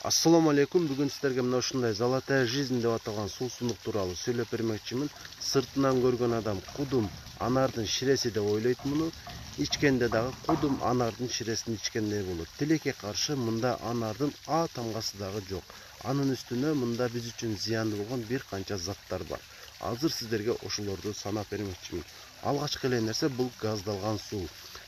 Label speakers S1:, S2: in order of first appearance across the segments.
S1: Ассаламу алейкум. Бүгін сіздерге мына ушундай золотая жизнь деп аталган суусундук тууралуу сүйлөп бермекчимин. Сыртынан көргөн адам кудум анардын ширеси деп ойлойт муну. Ичкенде дагы кудум анардын ширесин ичкендей болот. Тилекке каршы мында анардын А тамгасы дагы жок. Анын үстүнө мында биз үчүн зыяндуу болгон бир канча заттар бар. Азыр сиздерге ошолорду санап бермекчимин. Алгачкы эле нерсе бул газдалган суу.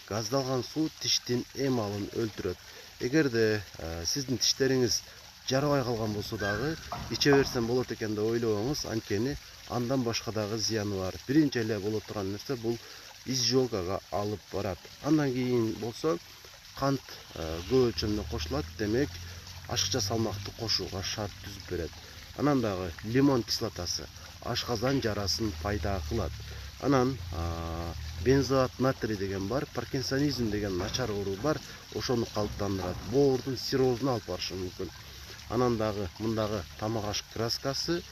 S1: Газдалган суу тиштин эмалын өлтүрөт. Эгерде сиздин тиштериңиз жарабай калган болсо дагы иче берсем болот экен деп ойлобоңуз, анткени андан башка дагы зыяны бар. Биринчи эле боло турган нерсе бул изжелкага алып барат. Андан кийин болсо кант көп өлчөмдө кошулат, демек ашыкча салмакты кошууга шарт түзүп берет. Анан дагы лимон кислотасы ашказан жарасын пайда кылат. Анан бензоат натрий деген бар, паркинсонизм деген начар оору бар, ошону калыптандырат. Боордун циррозуна алып барышы мүмкүн. Анан дагы мындагы тамак аш краскасы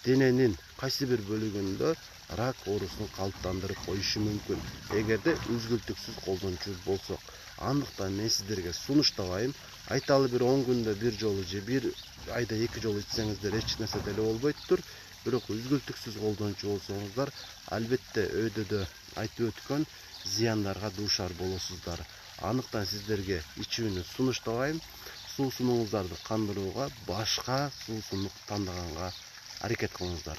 S1: дененин кайсы бир бөлүгүндө рак оорусун калыптандырып коюшу мүмкүн, эгерде үзгүлтүксүз колдончу болсок. Андыктан мен сиздерге сунуштабайм. Айталы бир 10 күндө бир жолу же бир айда 2 жолу ичсеңиздер эч нерсе деле болбойттур. Бирок үзгүлтүксүз колдончу болсоңуздар, албетте өйдөдө айтып өткөн зыяндарга дуушар болосуздар. Андыктан сиздерге ичүүнү сунуштабайм. Суусунулуңуздарды кандырууга башка суусундук тандаганга аракет кылыңыздар.